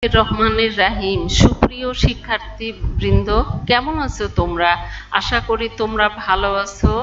রহমানির রাহিম। সুপ্রিয় শিক্ষার্থী বৃন্দ, কেমন আছো তোমরা? আশা করি তোমরা ভালো আছো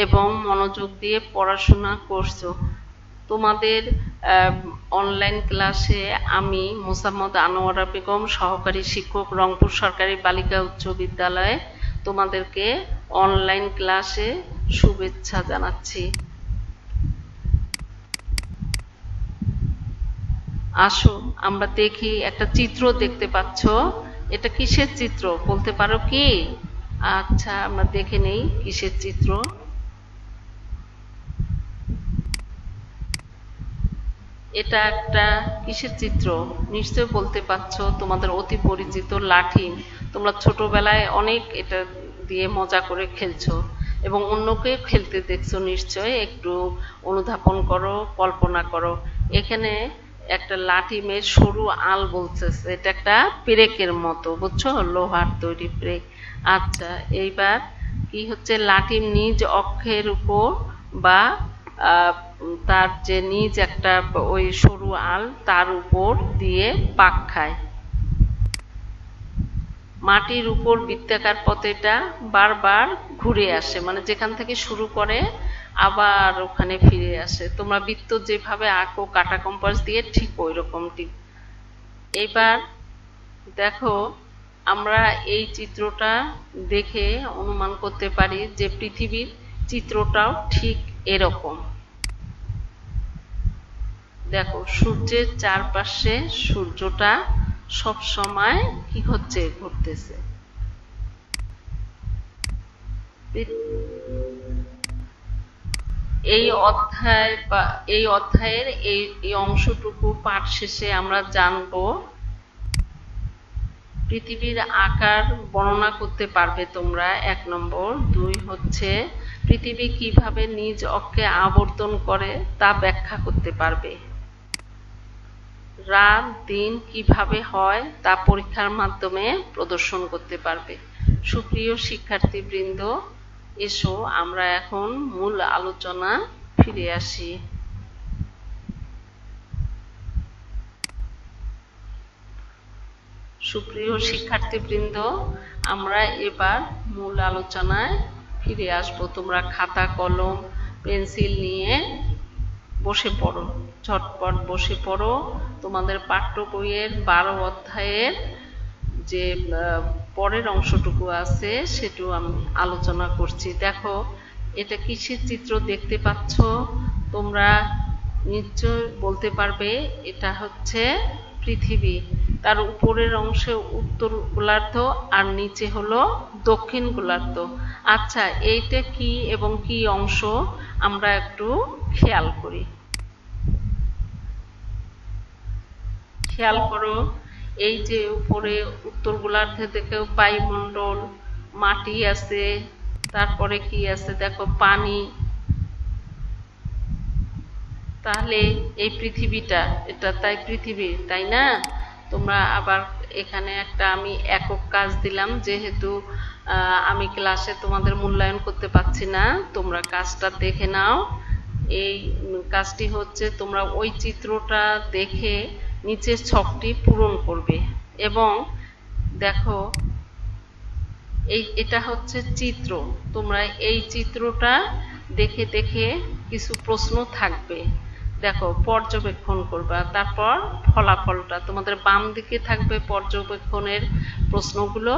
এবং মনোযোগ দিয়ে পড়াশোনা করছো। তোমাদের অনলাইন ক্লাসে আমি মোসাম্মদ আনোয়ারা বেগম, সহকারী শিক্ষক, রংপুর সরকারি বালিকা উচ্চ বিদ্যালয়ে তোমাদেরকে অনলাইন ক্লাসে শুভেচ্ছা জানাচ্ছি। আসো আমরা দেখি, একটা চিত্র দেখতে পাচ্ছ, এটা কিসের চিত্র বলতে পারো কি? আচ্ছা, আমরা দেখে নেই কিসের চিত্র। এটা একটা কিসের চিত্র নিশ্চয় বলতে পারছো, তোমাদের অতি পরিচিত লাঠি। তোমরা ছোটবেলায় অনেক এটা দিয়ে মজা করে খেলছো এবং অন্যকে খেলতে দেখছো নিশ্চয়। একটু অনুধাবন করো, কল্পনা করো। এখানে একটা লাঠিমের সরু আল বলতেছে, এটা একটা পেরেকের মতো, বুঝছো, লোহার তৈরি পেরেক। আচ্ছা, এইবার কি হচ্ছে, লাঠির নিজ অক্ষের উপর বা তার যে নিজ একটা ওই সরু আল, তার উপর দিয়ে পাক খায়। মাটির উপর বৃত্তাকার পথেটা বারবার ঘুরে আসে, মানে যেখান থেকে শুরু করে আবার ওখানে ফিরে আসে। তোমরা বৃত্ত যেভাবে আঁকো কাটা কম্পাস দিয়ে, ঠিক ওই রকম। ঠিক এবার দেখো, আমরা এই চিত্রটা দেখে অনুমান করতে পারি যে পৃথিবীর চিত্রটাও ঠিক এরকম। দেখো, সূর্যের চারপাশে সূর্যটা সব সময় কি হচ্ছে, ঘুরতেছে। এই অধ্যায়ের এই অংশটুকু পাঠ শেষে আমরা জানবো পৃথিবীর আকার বর্ণনা করতে পারবে তোমরা, 1 নম্বর। 2 হচ্ছে পৃথিবী কিভাবে নিজ অক্ষে আবর্তন করে তা ব্যাখ্যা করতে পারবে। রাত দিন কিভাবে হয় তা পরীক্ষার মাধ্যমে প্রদর্শন করতে পারবে। সুপ্রিয় শিক্ষার্থীবৃন্দ, এসো আমরা এখন মূল আলোচনা ফিরে আসি। সুপ্রিয় শিক্ষার্থীবৃন্দ, আমরা এবার মূল আলোচনায় ফিরে আসব। তোমরা খাতা কলম পেন্সিল নিয়ে বসে পড়ো, ঝটপট বসে পড়ো। তোমাদের পাঠ্য বইয়ের 12 অধ্যায়ের যে পরের অংশটুকু আছে সেটু আমি আলোচনা করছি। দেখো, এটা কিসের চিত্র দেখতে পাচ্ছ? তোমরা নিশ্চয় বলতে পারবে এটা হচ্ছে পৃথিবী। তার উপরের অংশে উত্তর গোলার্ধ আর নিচে হলো দক্ষিণ গোলার্ধ। আচ্ছা, এইটা কি এবং কি অংশ আমরা একটু খেয়াল করি। খেয়াল করো, এই যে উপরে উত্তর গোলার্ধে দেখো বায়ুমণ্ডল, মাটি আছে, তারপরে কি আছে দেখো, পানি। তাহলে এই পৃথিবীটা, এটা তাই পৃথিবী, তাই না? তোমরা আবার এখানে একটা আমি একক কাজ দিলাম, যেহেতু আমি ক্লাসে তোমাদের মূল্যায়ন করতে পারছি না, তোমরা কাজটা দেখে নাও। এই কাজটি হচ্ছে, তোমরা ওই চিত্রটা দেখে নিচের ছকটি পূরণ করবে এবং দেখো এটা হচ্ছে চিত্র। তোমরা এই চিত্রটা দেখে দেখে কিছু প্রশ্ন থাকবে, দেখো পর্যবেক্ষণ করবা। তারপর ফলাফলটা তোমাদের বাম দিকে থাকবে পর্যবেক্ষণের প্রশ্নগুলো,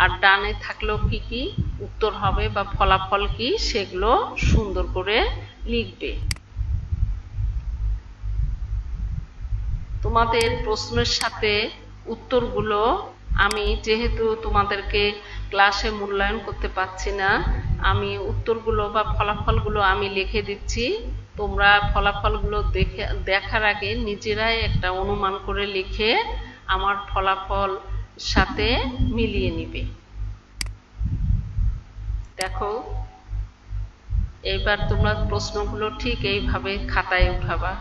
আর ডানে থাকলেও কি কি উত্তর হবে বা ফলাফল কি, সেগুলো সুন্দর করে লিখবে। তোমাদের প্রশ্নের সাথে উত্তরগুলো আমি, যেহেতু তোমাদেরকে ক্লাসে মূল্যায়ন করতে পারছি না, আমি উত্তরগুলো বা ফলাফলগুলো আমি লিখে দিচ্ছি। তোমরা ফলাফলগুলো দেখার আগে নিজেরাই একটা অনুমান করে লিখে আমার ফলাফল সাথে মিলিয়ে নিবে। দেখো, এইবার তোমরা প্রশ্নগুলো ঠিক এইভাবে খাতায় উঠাবা।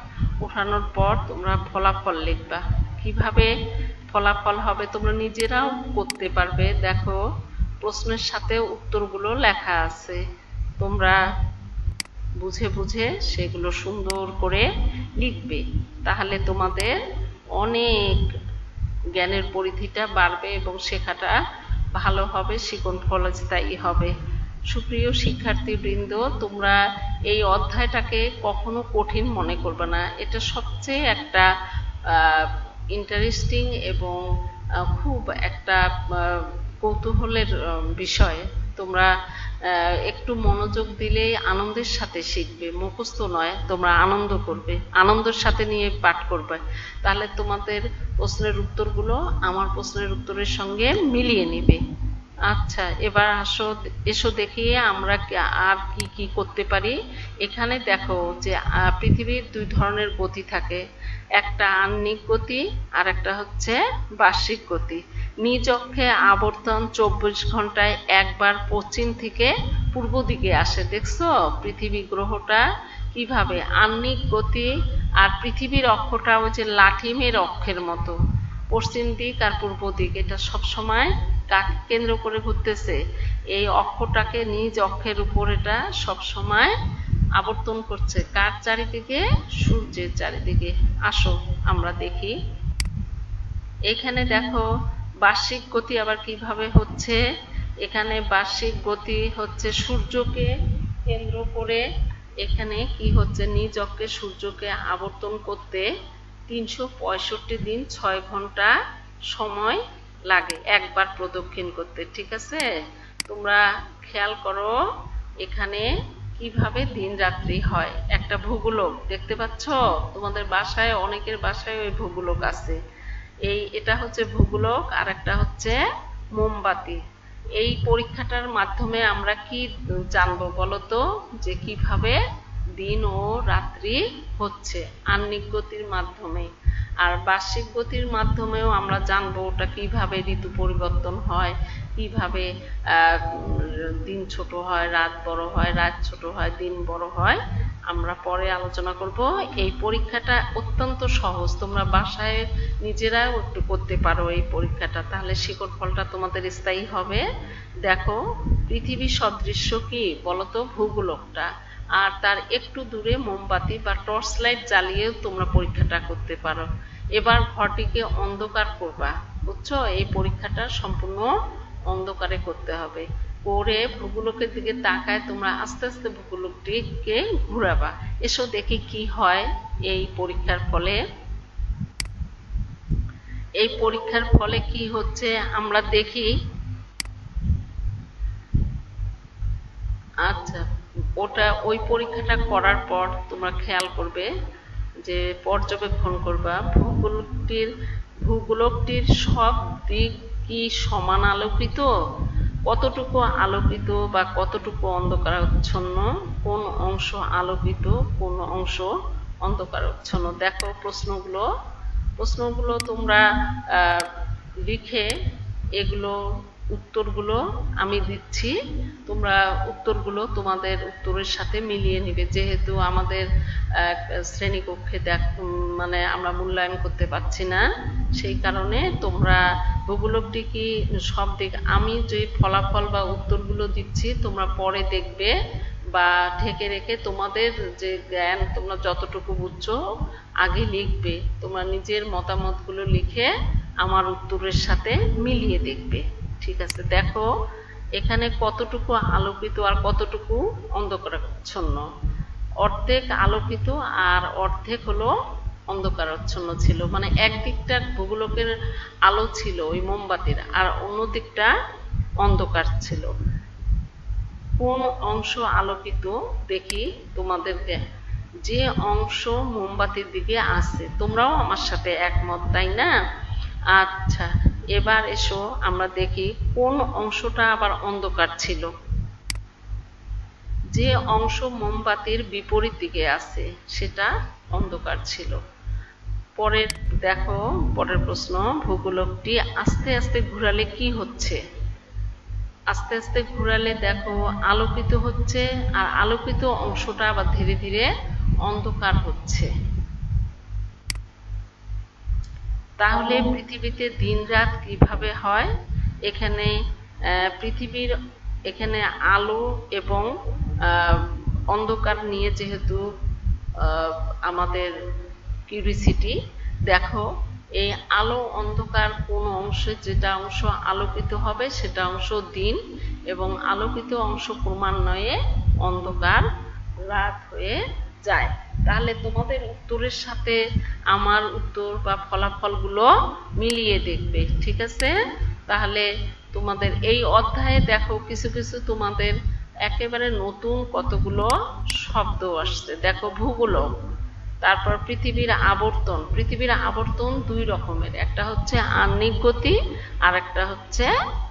উঠানোর পর তোমরা ফলাফল লিখবা। কিভাবে ফলাফল হবে তোমরা নিজেরাও করতে পারবে। দেখো, প্রশ্নের সাথে উত্তরগুলো লেখা আছে, তোমরা বুঝে বুঝে সেগুলো সুন্দর করে লিখবে। তাহলে তোমাদের অনেক জ্ঞানের পরিধিটা বাড়বে এবং শেখাটা ভালো হবে, শিকড় স্থায়ী হবে। সুপ্রিয় শিক্ষার্থীবৃন্দ, তোমরা এই অধ্যায়টাকে কখনো কঠিন মনে করবে না। এটা সবচেয়ে একটা ইন্টারেস্টিং এবং খুব একটা কৌতূহলের বিষয়। তোমরা একটু মনোযোগ দিলেই আনন্দের সাথে শিখবে, মুখস্থ নয়, তোমরা আনন্দ করবে, আনন্দের সাথে নিয়ে পাঠ করবে। তাহলে তোমাদের প্রশ্নের উত্তরগুলো আমার প্রশ্নের উত্তরের সঙ্গে মিলিয়ে নিবে। আচ্ছা, এবার এসো দেখি আমরা আর কি কি করতে পারি। এখানে দেখো যে পৃথিবীর দুই ধরনের গতি থাকে, একটা আহ্নিক গতি আর একটা হচ্ছে বার্ষিক গতি। নিজ অক্ষে আবর্তন 24 ঘন্টায় একবার পশ্চিম থেকে পূর্ব দিকে আসে। দেখছো পৃথিবী গ্রহটা কিভাবে আহ্নিক গতি, আর পৃথিবীর অক্ষটা ওই যে লাঠিমের অক্ষের মতো, পশ্চিম দিক আর পূর্ব দিক, এটা সবসময় কাকে কেন্দ্র করে ঘুরতেছে? এই অক্ষটাকে নিজ অক্ষের উপর এটা সবসময় আবর্তন করছে। কার চারিদিকে? সূর্যের চারিদিকে। আসো আমরা দেখি। এখানে দেখো বার্ষিক গতি আবার কিভাবে হচ্ছে। এখানে বার্ষিক গতি হচ্ছে সূর্যকে কেন্দ্র করে, এখানে কি হচ্ছে, নিজ অক্ষে সূর্যকে আবর্তন করতে 365 দিন 6 ঘন্টা সময় লাগে একবার প্রদক্ষিণ করতে। ঠিক আছে, তোমরা খেয়াল করো এখানে কিভাবে দিন রাত্রি হয়। একটা ভূগোলক দেখতে পাচ্ছ তোমাদের বাসায়, অনেকের বাসায় ওই ভূগোলক আছে। এটা হচ্ছে ভূগোলক, আর একটা হচ্ছে মোমবাতি। এই পরীক্ষাটার মাধ্যমে আমরা কি জানবো বলতো, যে কিভাবে দিন ও রাত্রি হচ্ছে আহ্নিক গতির মাধ্যমে। আর বার্ষিক গতির মাধ্যমেও আমরা জানবো ওটা কিভাবে ঋতু পরিবর্তন হয়, কিভাবে দিন ছোট হয়, রাত বড় হয়, রাত ছোট হয়, দিন বড় হয়। আমরা পরে আলোচনা করব। এই পরীক্ষাটা অত্যন্ত সহজ, তোমরা বাসায় নিজেরাও একটু করতে পারো এই পরীক্ষাটা, তাহলে শিকড় ফলটা তোমাদের স্থায়ী হবে। দেখো পৃথিবী সদৃশ্য কি বলতো? ভূগোলকটা, আর তার একটু দূরে মোমবাতি বা টর্চ লাইট জ্বালিয়েও তোমরা পরীক্ষাটা করতে পারো। এবার ঘরটিকে অন্ধকার করবা, বুঝছো? এই পরীক্ষাটা সম্পূর্ণ অন্ধকারে করতে হবে। করে ভূগোলকের দিকে তাকায় তোমরা আস্তে আস্তে ভূগোলকটিকে ঘুরাবা। এসো দেখি কি হয় এই পরীক্ষার ফলে। এই পরীক্ষার ফলে কি হচ্ছে আমরা দেখি। আচ্ছা, ওই পরীক্ষাটা করার পর তোমরা খেয়াল করবে যে পর্যবেক্ষণ করবা ভূগোলকটির সব দিক কি সমান আলোকিত, কতটুকু আলোকিত বা কতটুকু অন্ধকারাচ্ছন্ন, কোন অংশ আলোকিত কোন অংশ অন্ধকারাচ্ছন্ন। দেখো প্রশ্নগুলো তোমরা লিখে এগুলো উত্তরগুলো আমি দিচ্ছি, তোমরা উত্তরগুলো তোমাদের উত্তরের সাথে মিলিয়ে নিবে। যেহেতু আমাদের শ্রেণীকক্ষে মানে আমরা মূল্যায়ন করতে পারছি না, সেই কারণে তোমরা ভূগোলকটি কি সব দিক, আমি যে ফলাফল বা উত্তরগুলো দিচ্ছি তোমরা পরে দেখবে বা ঢেকে রেখে তোমাদের যে জ্ঞান তোমরা যতটুকু বুঝছো আগে লিখবে। তোমরা নিজের মতামতগুলো লিখে আমার উত্তরের সাথে মিলিয়ে দেখবে। ঠিক আছে, দেখো এখানে কতটুকু আলোকিত আর কতটুকু অন্ধকারাচ্ছন্ন। অর্ধেক আলোকিত আর অর্ধেক হলো অন্ধকারাচ্ছন্ন ছিল, মানে একদিকটার ভূগোলকের আলো ছিল ওই মোমবাতির, আর অন্য দিকটা অন্ধকার ছিল। কোন অংশ আলোকিত দেখি তোমাদেরকে, যে অংশ মোমবাতির দিকে আছে। তোমরাও আমার সাথে একমত, তাই না? আচ্ছা, এবার এসো আমরা দেখি কোন অংশটা আবার অন্ধকার ছিল। যে অংশ মোমবাতির বিপরীত দিকে আছে সেটা অন্ধকার ছিল। পরের প্রশ্ন, ভূগোলকটি আস্তে আস্তে ঘুরালে কি হচ্ছে? আস্তে আস্তে ঘুরালে দেখো আলোকিত হচ্ছে, আর আলোকিত অংশটা আবার ধীরে ধীরে অন্ধকার হচ্ছে। তাহলে পৃথিবীতে দিন রাত কিভাবে হয়? এখানে পৃথিবীর এখানে আলো এবং অন্ধকার নিয়ে যেহেতু আমাদের কিউরিসিটি, দেখো এই আলো অন্ধকার কোন অংশে যেটা অংশ আলোকিত হবে সেটা অংশ দিন এবং আলোকিত অংশ ক্রমান্বয়ে অন্ধকার রাত হয়ে যায়। তাহলে তোমাদের উত্তরের সাথে আমার উত্তর বা ফলাফলগুলো মিলিয়ে দেখবে, ঠিক আছে? তাহলে তোমাদের এই অধ্যায়ে দেখো কিছু কিছু তোমাদের একেবারে নতুন কতগুলো শব্দ আসছে। দেখো ভূগোলক, তারপর পৃথিবীর আবর্তন। পৃথিবীর আবর্তন দুই রকমের, একটা হচ্ছে আহ্নিক গতি আর একটা হচ্ছে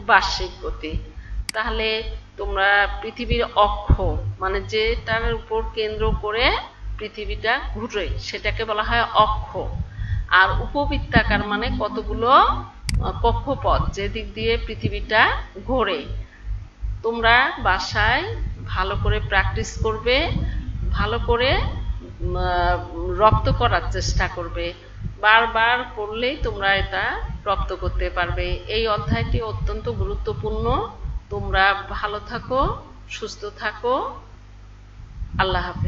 বার্ষিক গতি। তাহলে তোমরা পৃথিবীর অক্ষ মানে যেটার উপর কেন্দ্র করে পৃথিবীটা ঘুরে সেটাকে বলা হয় অক্ষ। আর উপবৃত্তাকার মানে কতগুলো কক্ষপথ যেদিক দিয়ে পৃথিবীটা ঘোরে। তোমরা বাসায় ভালো করে প্র্যাকটিস করবে, ভালো করে রপ্ত করার চেষ্টা করবে। বারবার করলেই তোমরা এটা রপ্ত করতে পারবে। এই অধ্যায়টি অত্যন্ত গুরুত্বপূর্ণ। তোমরা ভালো থাকো, সুস্থ থাকো। আল্লাহ হাফেজ।